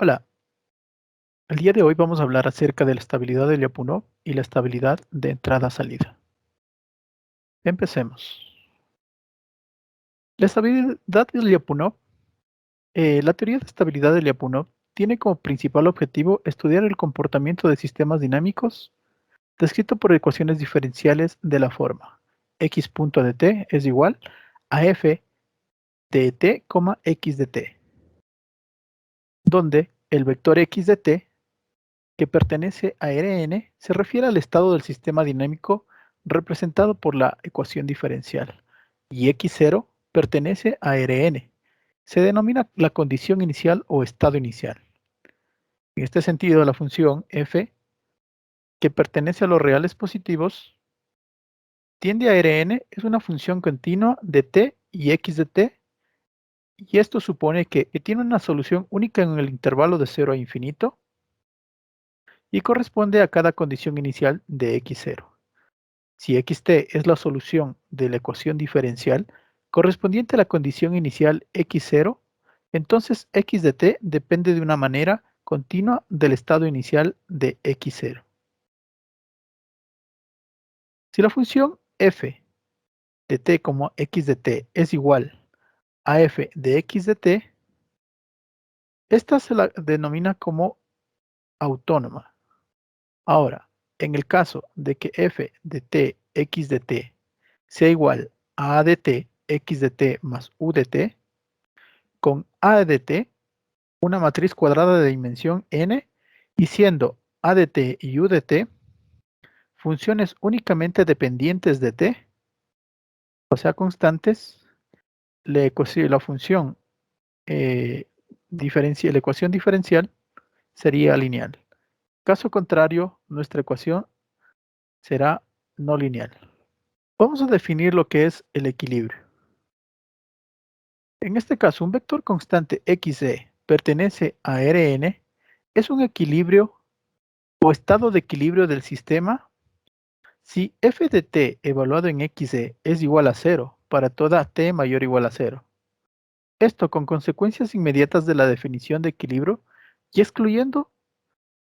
Hola, el día de hoy vamos a hablar acerca de la estabilidad de Lyapunov y la estabilidad de entrada-salida. Empecemos. La estabilidad de Lyapunov, la teoría de estabilidad de Lyapunov tiene como principal objetivo estudiar el comportamiento de sistemas dinámicos descrito por ecuaciones diferenciales de la forma x punto de t es igual a f de t, x de t, donde el vector x de t que pertenece a Rn se refiere al estado del sistema dinámico representado por la ecuación diferencial, y x0 pertenece a Rn. Se denomina la condición inicial o estado inicial. En este sentido, la función f, que pertenece a los reales positivos, tiende a Rn, es una función continua de t y x de t, y esto supone que tiene una solución única en el intervalo de 0 a infinito y corresponde a cada condición inicial de x0. Si xt es la solución de la ecuación diferencial correspondiente a la condición inicial x0, entonces x de t depende de una manera continua del estado inicial de x0. Si la función f de t como x de t es igual a f de x de t, esta se la denomina como autónoma. Ahora, en el caso de que f de t x de t sea igual a de t x de t más u de t, con a de t, una matriz cuadrada de dimensión n, y siendo a de t y u de t funciones únicamente dependientes de t, o sea, constantes, la función la ecuación diferencial sería lineal. Caso contrario, nuestra ecuación será no lineal. Vamos a definir lo que es el equilibrio. En este caso, un vector constante xy pertenece a Rn, es un equilibrio o estado de equilibrio del sistema si f de t evaluado en xy es igual a 0 para toda t mayor o igual a 0. Esto con consecuencias inmediatas de la definición de equilibrio y excluyendo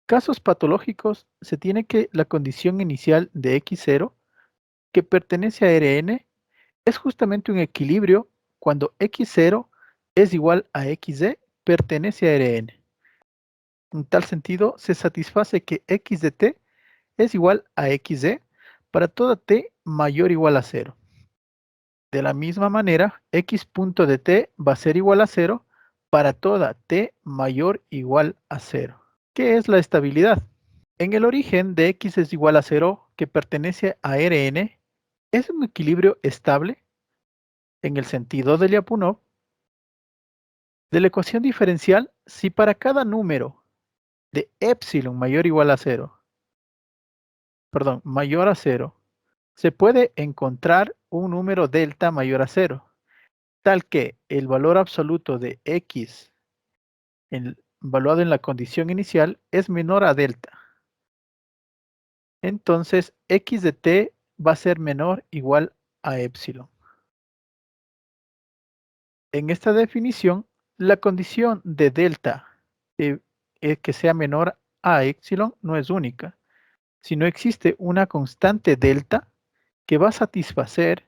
casos patológicos, se tiene que la condición inicial de x0 que pertenece a Rn es justamente un equilibrio cuando x0 es igual a xy pertenece a Rn. En tal sentido, se satisface que x de t es igual a xy para toda t mayor o igual a 0. De la misma manera, x punto de t va a ser igual a 0 para toda t mayor o igual a 0. ¿Qué es la estabilidad? En el origen de x es igual a 0, que pertenece a Rn, es un equilibrio estable en el sentido de Lyapunov de la ecuación diferencial si para cada número de epsilon mayor o igual a 0, mayor a 0, se puede encontrar un número delta mayor a 0, tal que el valor absoluto de x evaluado en la condición inicial es menor a delta. Entonces, x de t va a ser menor o igual a epsilon. En esta definición, la condición de delta que sea menor a epsilon no es única, sino existe una constante delta que va a satisfacer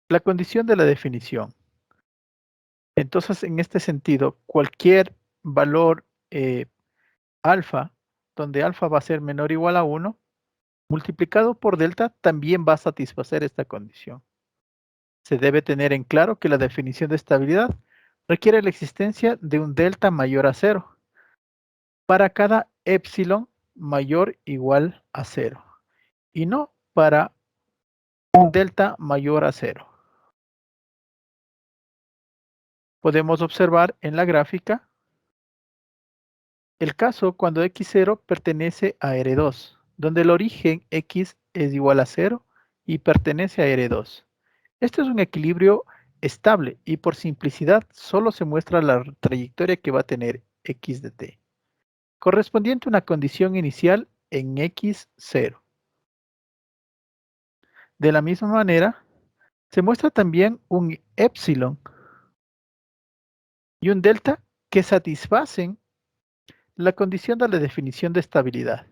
la condición de la definición. Entonces, en este sentido, cualquier valor alfa, donde alfa va a ser menor o igual a 1, multiplicado por delta, también va a satisfacer esta condición. Se debe tener en claro que la definición de estabilidad requiere la existencia de un delta mayor a 0 para cada epsilon mayor o igual a 0 y no para un delta mayor a 0. Podemos observar en la gráfica el caso cuando x0 pertenece a R2, donde el origen x es igual a 0 y pertenece a R2. Este es un equilibrio estable y por simplicidad solo se muestra la trayectoria que va a tener x de t, correspondiente a una condición inicial en x0. De la misma manera, se muestra también un epsilon y un delta que satisfacen la condición de la definición de estabilidad.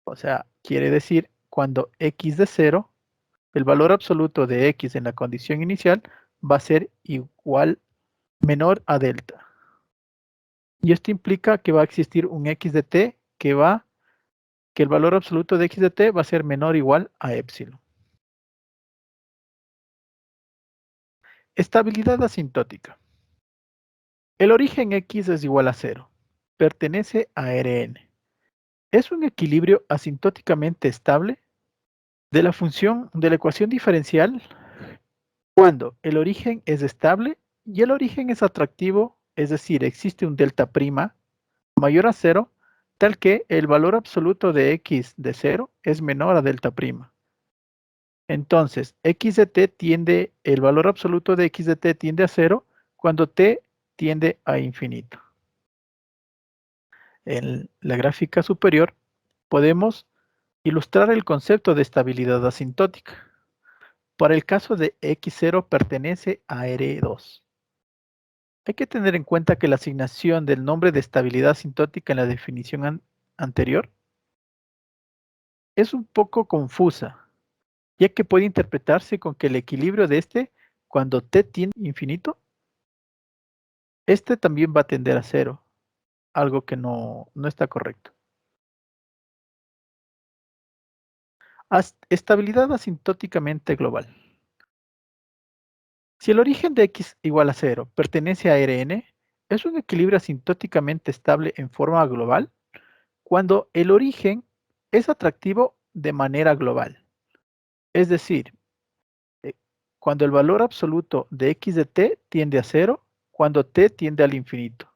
O sea, quiere decir cuando x de 0, el valor absoluto de x en la condición inicial va a ser igual menor a delta. Y esto implica que va a existir un x de t que el valor absoluto de x de t va a ser menor o igual a epsilon. Estabilidad asintótica. El origen x es igual a 0. Pertenece a Rn. Es un equilibrio asintóticamente estable de la función de la ecuación diferencial cuando el origen es estable y el origen es atractivo, es decir, existe un delta prima mayor a 0, tal que el valor absoluto de x de 0 es menor a delta prima. Entonces, x de t tiende, el valor absoluto de x de t tiende a 0 cuando t tiende a infinito. En la gráfica superior podemos ilustrar el concepto de estabilidad asintótica. Para el caso de x0 pertenece a R2. Hay que tener en cuenta que la asignación del nombre de estabilidad asintótica en la definición anterior es un poco confusa, ya que puede interpretarse con que el equilibrio de este, cuando t tiende a infinito, este también va a tender a 0, algo que no está correcto. Estabilidad asintóticamente global. Si el origen de x igual a 0 pertenece a Rn, es un equilibrio asintóticamente estable en forma global cuando el origen es atractivo de manera global. Es decir, eh, cuando el valor absoluto de x de t tiende a 0, cuando t tiende al infinito.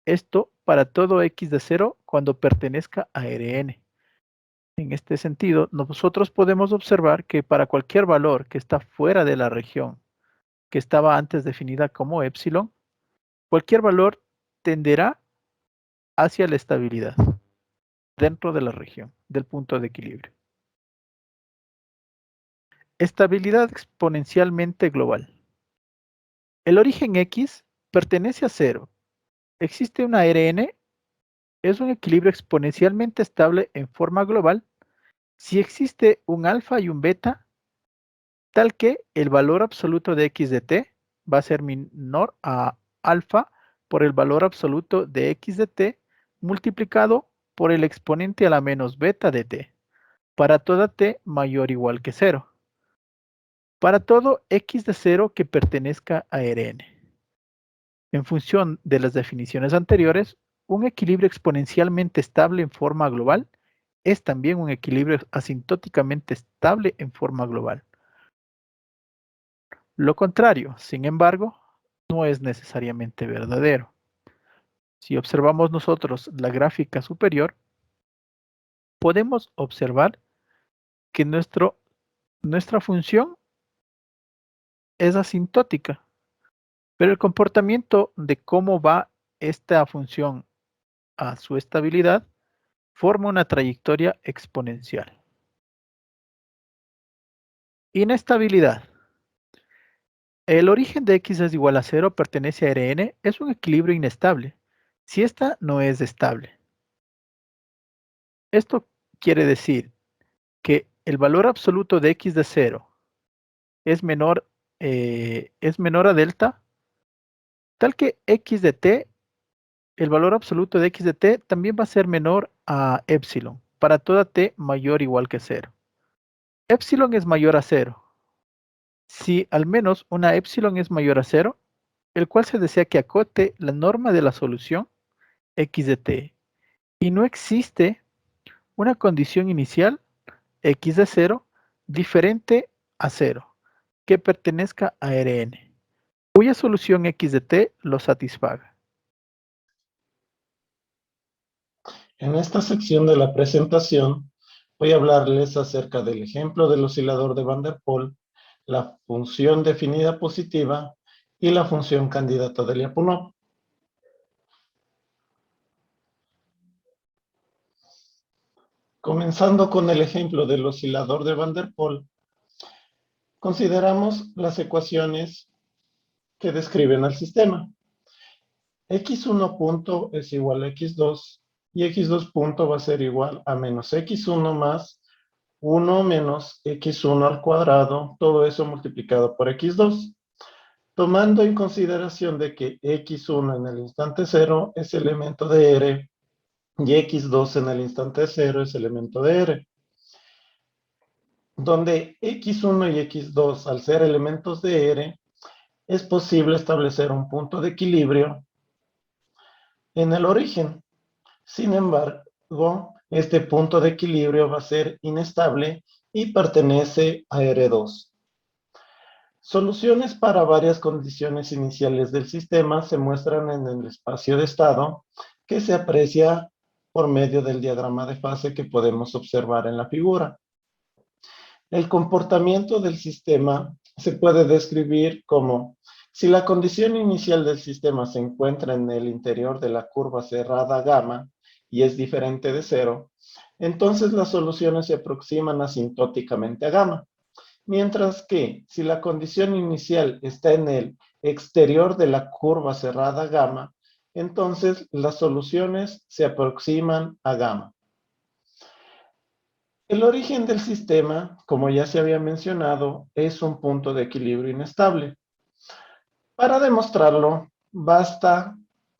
Esto para todo x de 0 cuando pertenezca a Rn. En este sentido, nosotros podemos observar que para cualquier valor que está fuera de la región que estaba antes definida como epsilon, cualquier valor tenderá hacia la estabilidad dentro de la región del punto de equilibrio. Estabilidad exponencialmente global. El origen x pertenece a 0. Existe una Rn, es un equilibrio exponencialmente estable en forma global si existe un alfa y un beta, tal que el valor absoluto de x de t va a ser menor a alfa por el valor absoluto de x de t multiplicado por el exponente a la menos beta de t, para toda t mayor o igual que 0. Para todo x de 0 que pertenezca a Rn. En función de las definiciones anteriores, un equilibrio exponencialmente estable en forma global es también un equilibrio asintóticamente estable en forma global. Lo contrario, sin embargo, no es necesariamente verdadero. Si observamos nosotros la gráfica superior, podemos observar que nuestra función es asintótica, pero el comportamiento de cómo va esta función a su estabilidad forma una trayectoria exponencial. Inestabilidad. El origen de x es igual a 0 pertenece a Rn, es un equilibrio inestable, si esta no es estable. Esto quiere decir que el valor absoluto de x de 0 es menor a delta, tal que x de t, el valor absoluto de x de t también va a ser menor a epsilon, para toda t mayor o igual que 0. Epsilon es mayor a 0. Si al menos una epsilon es mayor a 0, el cual se desea que acote la norma de la solución x de t, y no existe una condición inicial x de 0 diferente a 0 que pertenezca a Rn, cuya solución x de t lo satisfaga. En esta sección de la presentación voy a hablarles acerca del ejemplo del oscilador de Van der Pol, la función definida positiva y la función candidata de Lyapunov. Comenzando con el ejemplo del oscilador de Van der Pol, consideramos las ecuaciones que describen al sistema. x1 punto es igual a x2 y x2 punto va a ser igual a menos x1 más 1 menos x1 al cuadrado, todo eso multiplicado por x2. Tomando en consideración de que x1 en el instante 0 es elemento de R y x2 en el instante 0 es elemento de R. Donde x1 y x2 al ser elementos de R, es posible establecer un punto de equilibrio en el origen. Sin embargo, este punto de equilibrio va a ser inestable y pertenece a R2. Soluciones para varias condiciones iniciales del sistema se muestran en el espacio de estado que se aprecia por medio del diagrama de fase que podemos observar en la figura. El comportamiento del sistema se puede describir como si la condición inicial del sistema se encuentra en el interior de la curva cerrada gamma y es diferente de cero, entonces las soluciones se aproximan asintóticamente a gamma. Mientras que si la condición inicial está en el exterior de la curva cerrada gamma, entonces las soluciones se aproximan a gamma. El origen del sistema, como ya se había mencionado, es un punto de equilibrio inestable. Para demostrarlo, basta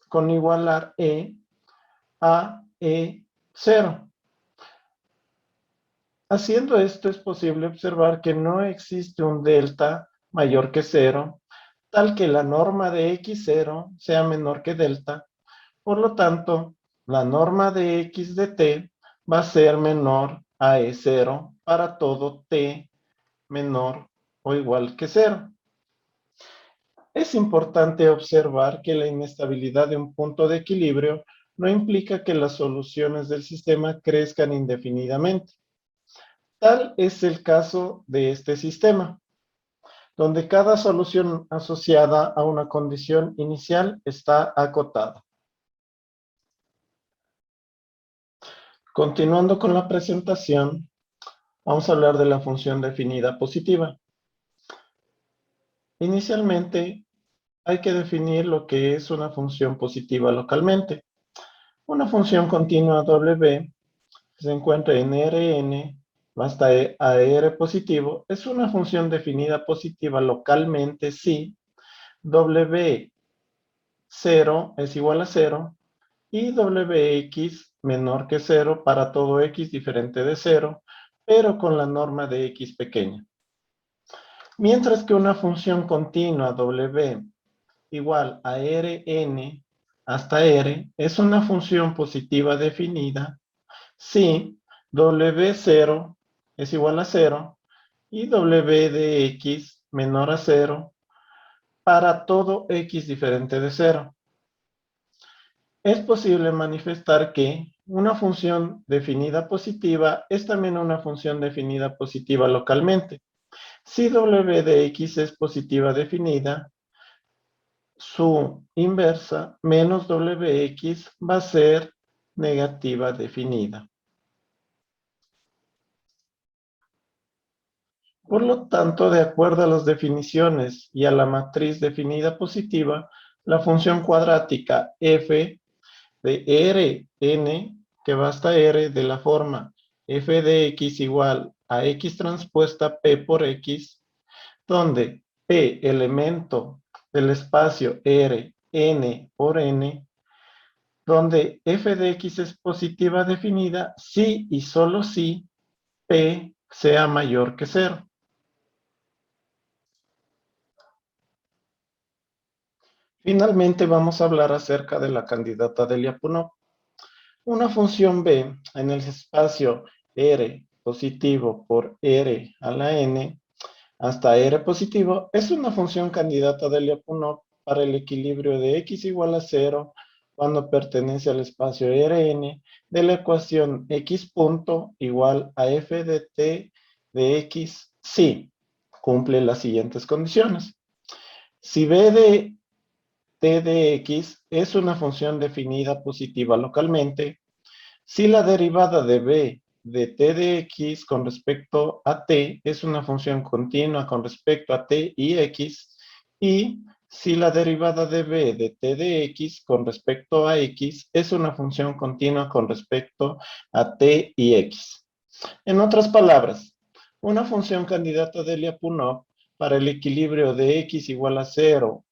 con igualar E a E0. Haciendo esto es posible observar que no existe un delta mayor que 0, tal que la norma de x0 sea menor que delta. Por lo tanto, la norma de x de t va a ser menor a E0 para todo t menor o igual que 0. Es importante observar que la inestabilidad de un punto de equilibrio no implica que las soluciones del sistema crezcan indefinidamente. Tal es el caso de este sistema, donde cada solución asociada a una condición inicial está acotada. Continuando con la presentación, vamos a hablar de la función definida positiva. Inicialmente, hay que definir lo que es una función positiva localmente. Una función continua W que se encuentra en Rn hasta a R positivo es una función definida positiva localmente si W0 es igual a 0 y Wx menor que 0 para todo x diferente de 0, pero con la norma de x pequeña. Mientras que una función continua W igual a Rn hasta R es una función positiva definida si W0 es igual a 0 y W de x menor a 0 para todo x diferente de 0. Es posible manifestar que una función definida positiva es también una función definida positiva localmente. Si W de x es positiva definida, su inversa menos Wx va a ser negativa definida. Por lo tanto, de acuerdo a las definiciones y a la matriz definida positiva, la función cuadrática f de Rn, que va hasta R, de la forma f de x igual a x transpuesta p por x, donde p elemento del espacio R, n por n, donde f de x es positiva definida si y solo si p sea mayor que 0. Finalmente vamos a hablar acerca de la candidata de Lyapunov. Una función b en el espacio R positivo por R a la n hasta R positivo es una función candidata de Lyapunov para el equilibrio de x igual a 0 cuando pertenece al espacio Rn de la ecuación x punto igual a f de t de x si cumple las siguientes condiciones. Si b de t de x es una función definida positiva localmente, si la derivada de b de t de x con respecto a t es una función continua con respecto a t y x, y si la derivada de b de t de x con respecto a x es una función continua con respecto a t y x. En otras palabras, una función candidata de Lyapunov para el equilibrio de x igual a 0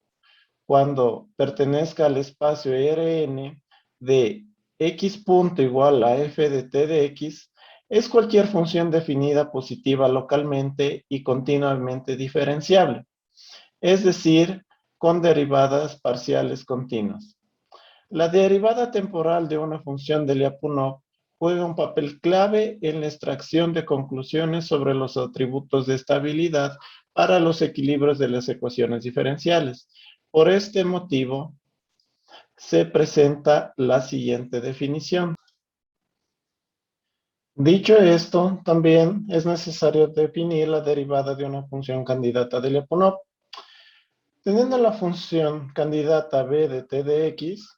cuando pertenezca al espacio Rn de x punto igual a f de t de x es cualquier función definida positiva localmente y continuamente diferenciable, es decir, con derivadas parciales continuas. La derivada temporal de una función de Lyapunov juega un papel clave en la extracción de conclusiones sobre los atributos de estabilidad para los equilibrios de las ecuaciones diferenciales. Por este motivo, se presenta la siguiente definición. Dicho esto, también es necesario definir la derivada de una función candidata de Lyapunov. Teniendo la función candidata b de t de x,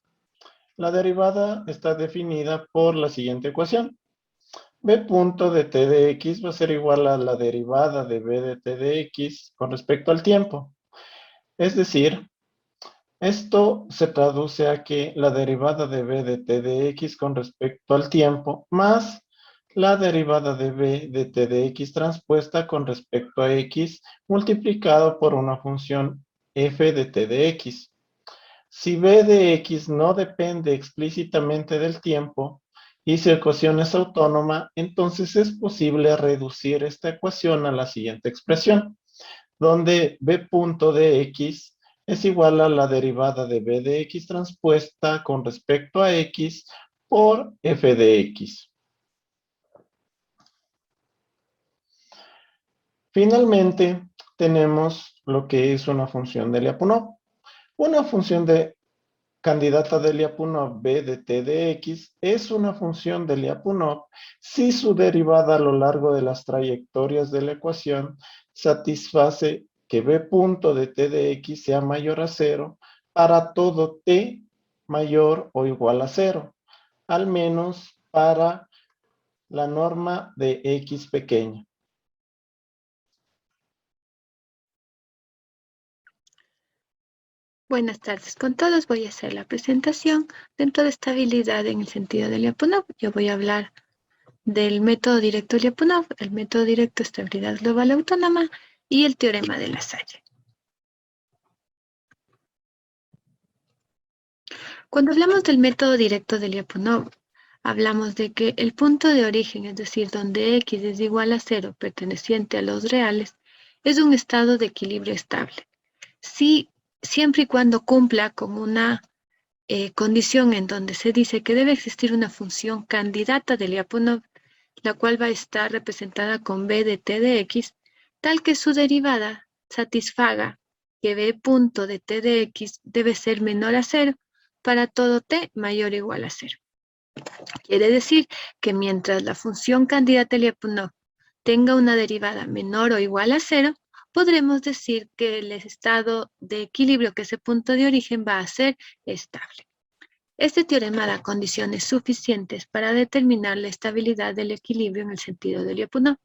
la derivada está definida por la siguiente ecuación. B punto de t de x va a ser igual a la derivada de b de t de x con respecto al tiempo. Es decir, esto se traduce a que la derivada de b de t de x con respecto al tiempo más la derivada de b de t de x transpuesta con respecto a x multiplicado por una función f de t de x. Si b de x no depende explícitamente del tiempo y su ecuación es autónoma, entonces es posible reducir esta ecuación a la siguiente expresión, donde b punto de x es igual a la derivada de b de x transpuesta con respecto a x por f de x. Finalmente, tenemos lo que es una función de Lyapunov. Una función de candidata de Lyapunov b de t de x es una función de Lyapunov si su derivada a lo largo de las trayectorias de la ecuación satisface que b punto de t de x sea mayor a 0 para todo t mayor o igual a 0, al menos para la norma de x pequeña. Buenas tardes con todos. Voy a hacer la presentación dentro de estabilidad en el sentido de Lyapunov. Yo voy a hablar del método directo Lyapunov, el método directo estabilidad global autónoma y el teorema de Lasalle. Cuando hablamos del método directo de Lyapunov, hablamos de que el punto de origen, es decir, donde x es igual a 0 perteneciente a los reales, es un estado de equilibrio estable. Siempre y cuando cumpla con una condición en donde se dice que debe existir una función candidata de Lyapunov, la cual va a estar representada con b de t de x, tal que su derivada satisfaga que b punto de t de x debe ser menor a 0 para todo t mayor o igual a 0. Quiere decir que mientras la función candidata de Lyapunov tenga una derivada menor o igual a 0, podremos decir que el estado de equilibrio, que ese punto de origen, va a ser estable. Este teorema da condiciones suficientes para determinar la estabilidad del equilibrio en el sentido de Lyapunov.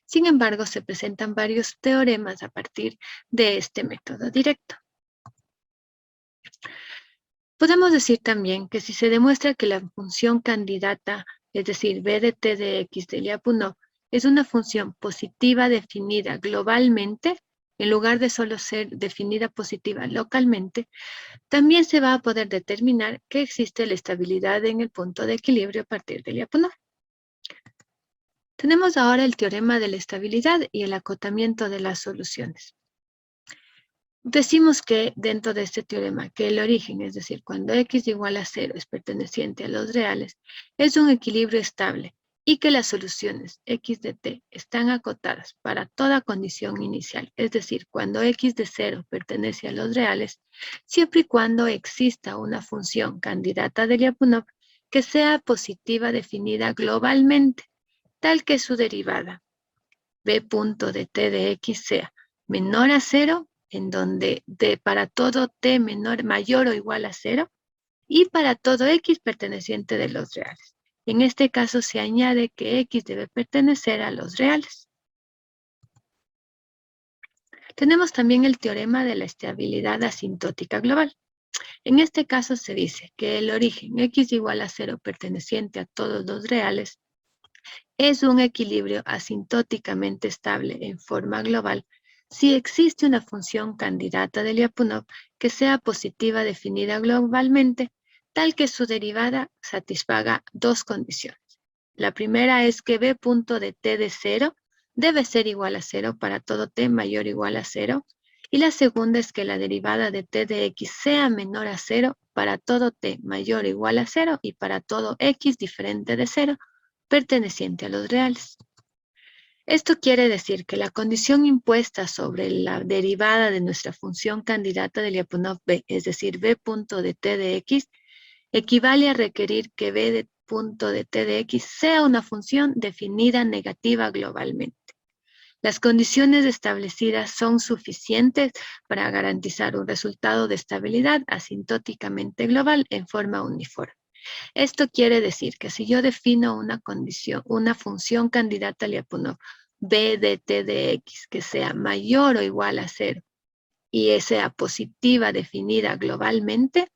Sin embargo, se presentan varios teoremas a partir de este método directo. Podemos decir también que si se demuestra que la función candidata, es decir, b de t de x de Lyapunov, es una función positiva definida globalmente, en lugar de solo ser definida positiva localmente, también se va a poder determinar que existe la estabilidad en el punto de equilibrio a partir de Lyapunov. Tenemos ahora el teorema de la estabilidad y el acotamiento de las soluciones. Decimos que dentro de este teorema que el origen, es decir, cuando x igual a 0 es perteneciente a los reales, es un equilibrio estable y que las soluciones x de t están acotadas para toda condición inicial, es decir, cuando x de 0 pertenece a los reales, siempre y cuando exista una función candidata de Lyapunov que sea positiva definida globalmente, tal que su derivada b punto de t de x sea menor a 0, en donde para todo t mayor o igual a 0, y para todo x perteneciente de los reales. En este caso se añade que x debe pertenecer a los reales. Tenemos también el teorema de la estabilidad asintótica global. En este caso se dice que el origen x igual a 0 perteneciente a todos los reales es un equilibrio asintóticamente estable en forma global si existe una función candidata de Lyapunov que sea positiva definida globalmente, tal que su derivada satisfaga dos condiciones. La primera es que b punto de t de 0 debe ser igual a 0 para todo t mayor o igual a 0, y la segunda es que la derivada de t de x sea menor a 0 para todo t mayor o igual a 0 y para todo x diferente de 0, perteneciente a los reales. Esto quiere decir que la condición impuesta sobre la derivada de nuestra función candidata de Lyapunov b, es decir, b punto de t de x, equivale a requerir que b de punto de t de x sea una función definida negativa globalmente. Las condiciones establecidas son suficientes para garantizar un resultado de estabilidad asintóticamente global en forma uniforme. Esto quiere decir que si yo defino una condición, una función candidata a Lyapunov, b de t de x, que sea mayor o igual a 0 y sea positiva definida globalmente,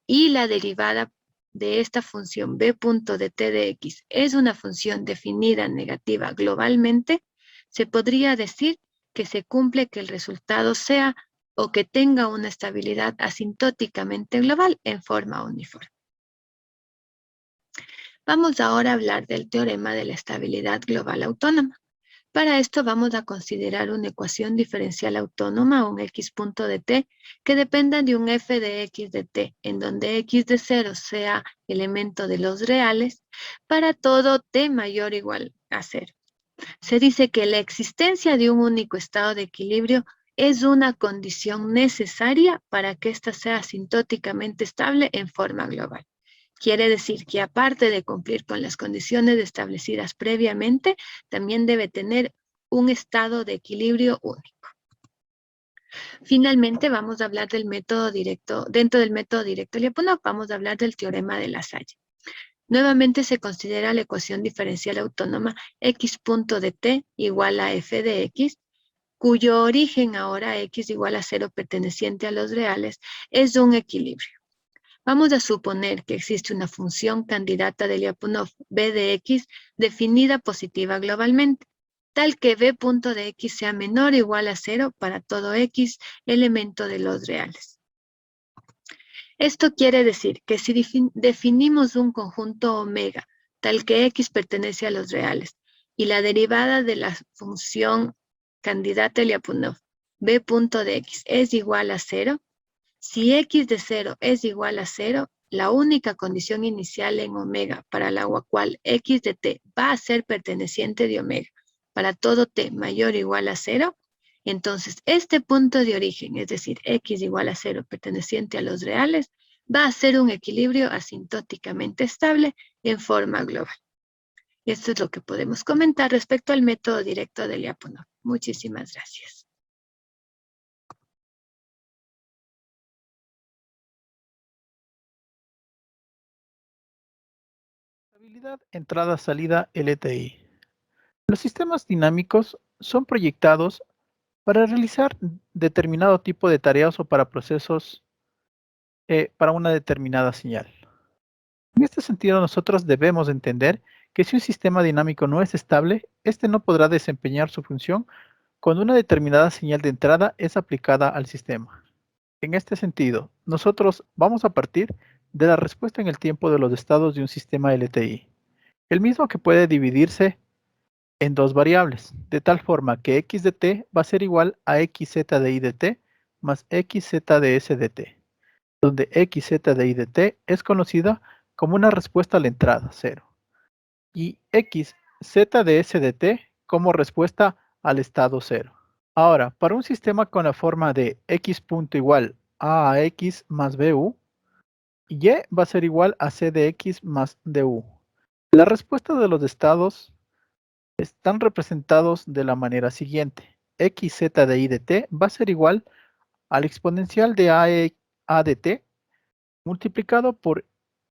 y la derivada de esta función b punto de t de x es una función definida negativa globalmente, se podría decir que se cumple que el resultado sea o que tenga una estabilidad asintóticamente global en forma uniforme. Vamos ahora a hablar del teorema de la estabilidad global autónoma. Para esto vamos a considerar una ecuación diferencial autónoma, un x punto de t, que dependa de un f de x de t, en donde x de 0 sea elemento de los reales, para todo t mayor o igual a 0. Se dice que la existencia de un único estado de equilibrio es una condición necesaria para que ésta sea asintóticamente estable en forma global. Quiere decir que aparte de cumplir con las condiciones establecidas previamente, también debe tener un estado de equilibrio único. Finalmente, vamos a hablar del método directo. Dentro del método directo Lyapunov, vamos a hablar del teorema de Lasalle. Nuevamente se considera la ecuación diferencial autónoma x punto de t igual a f de x, cuyo origen ahora x igual a 0 perteneciente a los reales, es un equilibrio. Vamos a suponer que existe una función candidata de Lyapunov b de x definida positiva globalmente, tal que b punto de x sea menor o igual a 0 para todo x elemento de los reales. Esto quiere decir que si definimos un conjunto omega, tal que x pertenece a los reales, y la derivada de la función candidata de Lyapunov b punto de x es igual a 0, si x de 0 es igual a 0, la única condición inicial en omega para la cual x de t va a ser perteneciente de omega para todo t mayor o igual a 0, entonces este punto de origen, es decir, x igual a 0 perteneciente a los reales, va a ser un equilibrio asintóticamente estable en forma global. Esto es lo que podemos comentar respecto al método directo de Lyapunov. Muchísimas gracias. Estabilidad entrada-salida LTI. Los sistemas dinámicos son proyectados para realizar determinado tipo de tareas o para procesos para una determinada señal. En este sentido, nosotros debemos entender que si un sistema dinámico no es estable, este no podrá desempeñar su función cuando una determinada señal de entrada es aplicada al sistema. En este sentido, nosotros vamos a partir de la respuesta en el tiempo de los estados de un sistema LTI, el mismo que puede dividirse en dos variables, de tal forma que x de t va a ser igual a xz de i de t más xz de s de t, donde xz de i de t es conocida como una respuesta a la entrada, 0, y xz de s de t como respuesta al estado 0. Ahora, para un sistema con la forma de x punto igual a x más bu, y va a ser igual a c de x más du. La respuesta de los estados están representados de la manera siguiente. xz de i de t va a ser igual al exponencial de a de t multiplicado por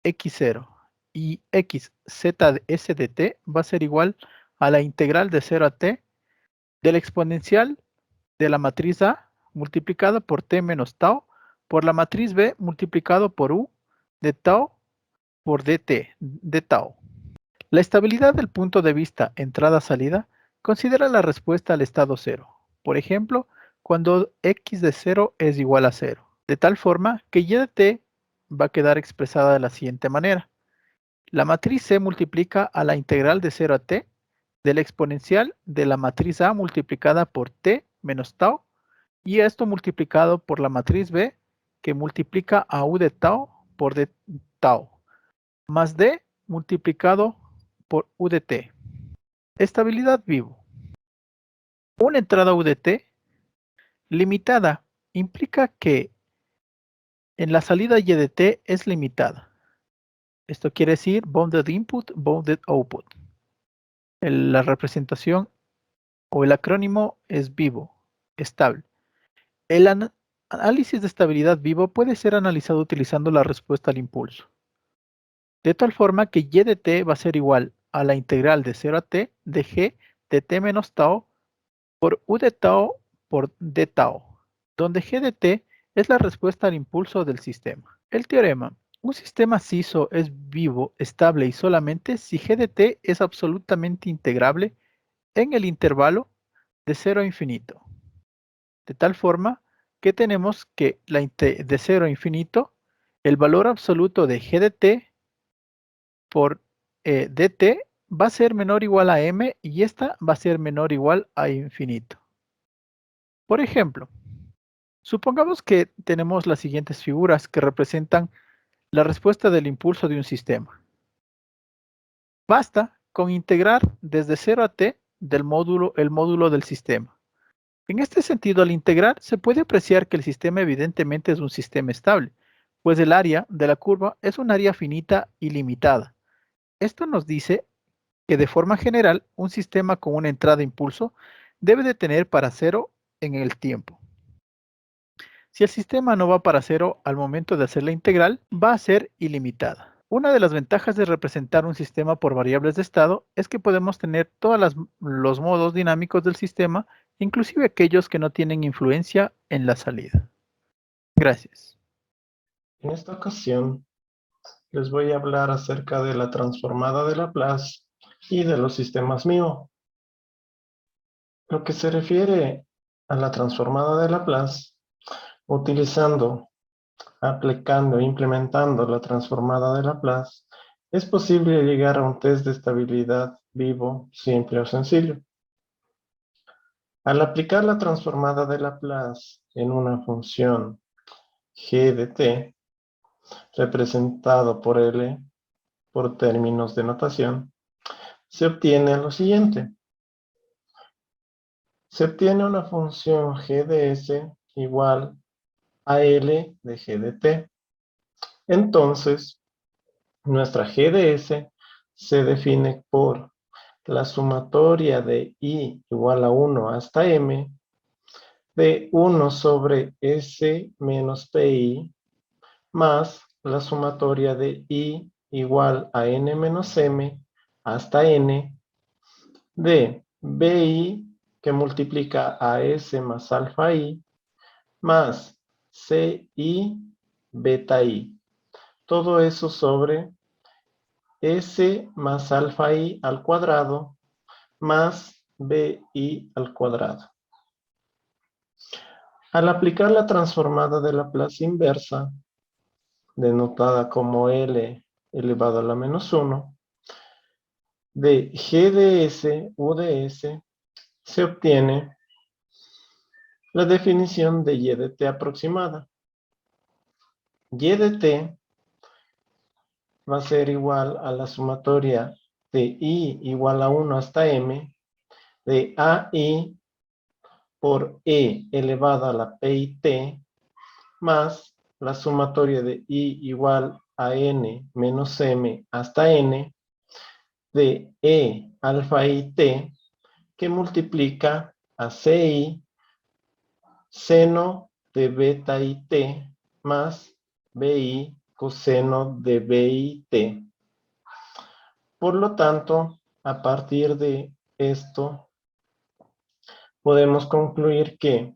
x0 y xz de s de t va a ser igual a la integral de 0 a t del exponencial de la matriz A multiplicado por T menos tau por la matriz B multiplicado por U de tau por dt de tau. La estabilidad del punto de vista entrada-salida considera la respuesta al estado cero. Por ejemplo, cuando x de 0 es igual a 0. De tal forma que y de t va a quedar expresada de la siguiente manera. La matriz C multiplica a la integral de 0 a t de la exponencial de la matriz A multiplicada por t menos tau y esto multiplicado por la matriz B que multiplica a u de tau por d tau más d multiplicado por u de t. Estabilidad vivo. Una entrada u de t limitada implica que en la salida y de t es limitada. Esto quiere decir bounded input, bounded output. La representación o el acrónimo es vivo, estable. El análisis de estabilidad vivo puede ser analizado utilizando la respuesta al impulso. De tal forma que y de t va a ser igual a la integral de 0 a t de g de t menos tau por u de tau por d tau, donde g de t es la respuesta al impulso del sistema. El teorema. Un sistema CISO es vivo, estable y solamente si g de t es absolutamente integrable en el intervalo de 0 a infinito. De tal forma que tenemos que de 0 a infinito, el valor absoluto de g de t por dt va a ser menor o igual a m y esta va a ser menor o igual a infinito. Por ejemplo, supongamos que tenemos las siguientes figuras que representan la respuesta del impulso de un sistema. Basta con integrar desde 0 a t el módulo del sistema. En este sentido, al integrar, se puede apreciar que el sistema evidentemente es un sistema estable, pues el área de la curva es un área finita y limitada. Esto nos dice que de forma general, un sistema con una entrada de impulso debe de tener para cero en el tiempo. Si el sistema no va para cero al momento de hacer la integral, va a ser ilimitada. Una de las ventajas de representar un sistema por variables de estado es que podemos tener todos los modos dinámicos del sistema, inclusive aquellos que no tienen influencia en la salida. Gracias. En esta ocasión les voy a hablar acerca de la transformada de Laplace y de los sistemas MIO. Lo que se refiere a la transformada de Laplace, aplicando e implementando la transformada de Laplace, es posible llegar a un test de estabilidad vivo, simple o sencillo. Al aplicar la transformada de Laplace en una función g de t, representado por L por términos de notación, se obtiene lo siguiente. Se obtiene una función g de s igual a L de g de t. Entonces, nuestra g de s se define por la sumatoria de i igual a 1 hasta m de 1 sobre s menos pi más la sumatoria de i igual a n menos m hasta n de bi que multiplica a s más alfa i más ci beta i. Todo eso sobre s más alfa i al cuadrado más bi al cuadrado. Al aplicar la transformada de Laplace inversa, denotada como L elevado a la menos 1, de g de s u de s, se obtiene la definición de y de t aproximada. Y de t va a ser igual a la sumatoria de i igual a 1 hasta m de ai por e elevado a la pi t más la sumatoria de i igual a n menos m hasta n de e alfa i t que multiplica a ci seno de beta i t más bi coseno de bi t. Por lo tanto, a partir de esto, podemos concluir que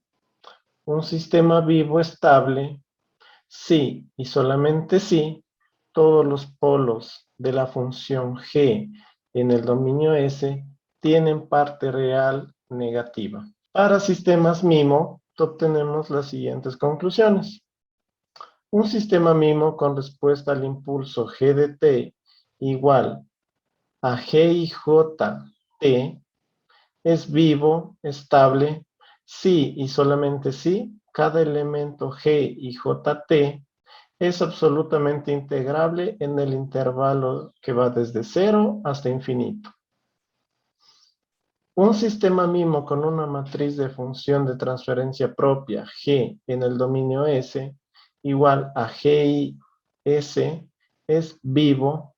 un sistema vivo estable, si y solamente si todos los polos de la función g en el dominio S tienen parte real negativa. Para sistemas MIMO, obtenemos las siguientes conclusiones. Un sistema MIMO con respuesta al impulso g de t igual a g y j t es vivo, estable, si y solamente si cada elemento g y jt es absolutamente integrable en el intervalo que va desde 0 hasta infinito. Un sistema MIMO con una matriz de función de transferencia propia G en el dominio S igual a GI S es vivo,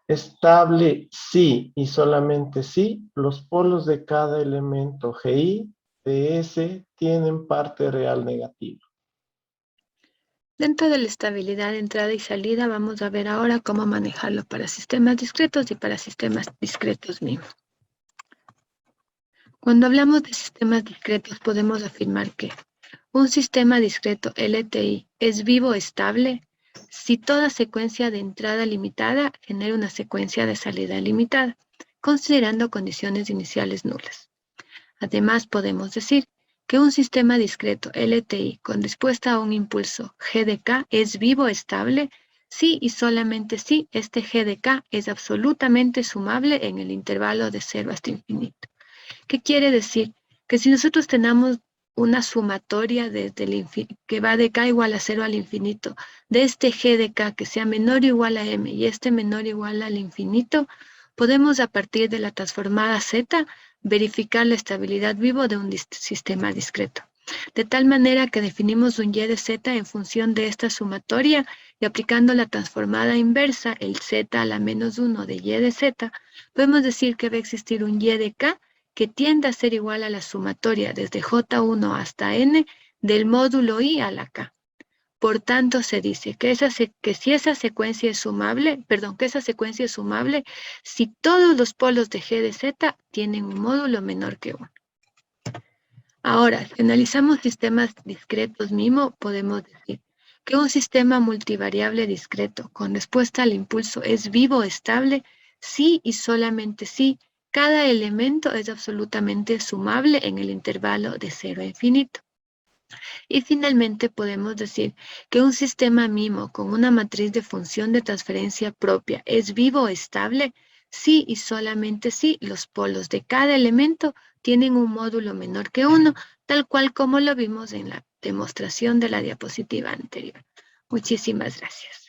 estable si y solamente si los polos de cada elemento GI de S tienen parte real negativa. Dentro de la estabilidad de entrada y salida, vamos a ver ahora cómo manejarlo para sistemas discretos y para sistemas discretos MIMO. Cuando hablamos de sistemas discretos, podemos afirmar que un sistema discreto LTI es vivo estable si toda secuencia de entrada limitada genera una secuencia de salida limitada, considerando condiciones iniciales nulas. Además, podemos decir que un sistema discreto LTI con respuesta a un impulso G de K es vivo estable si y solamente si este G de K es absolutamente sumable en el intervalo de 0 hasta infinito. ¿Qué quiere decir? Que si nosotros tenemos una sumatoria desde que va de K igual a 0 al infinito, de este G de K que sea menor o igual a M y este menor o igual al infinito, podemos a partir de la transformada Z verificar la estabilidad vivo de un sistema discreto. De tal manera que definimos un Y de Z en función de esta sumatoria y aplicando la transformada inversa, el Z a la menos 1 de Y de Z, podemos decir que va a existir un Y de K que tiende a ser igual a la sumatoria desde J1 hasta N del módulo I a la K. Por tanto, se dice que si esa secuencia es sumable, si todos los polos de G de Z tienen un módulo menor que 1. Ahora, si analizamos sistemas discretos MIMO, podemos decir que un sistema multivariable discreto con respuesta al impulso es vivo estable si y solamente si cada elemento es absolutamente sumable en el intervalo de 0 a infinito. Y finalmente podemos decir que un sistema MIMO con una matriz de función de transferencia propia es vivo estable si y solamente si los polos de cada elemento tienen un módulo menor que 1, tal cual como lo vimos en la demostración de la diapositiva anterior. Muchísimas gracias.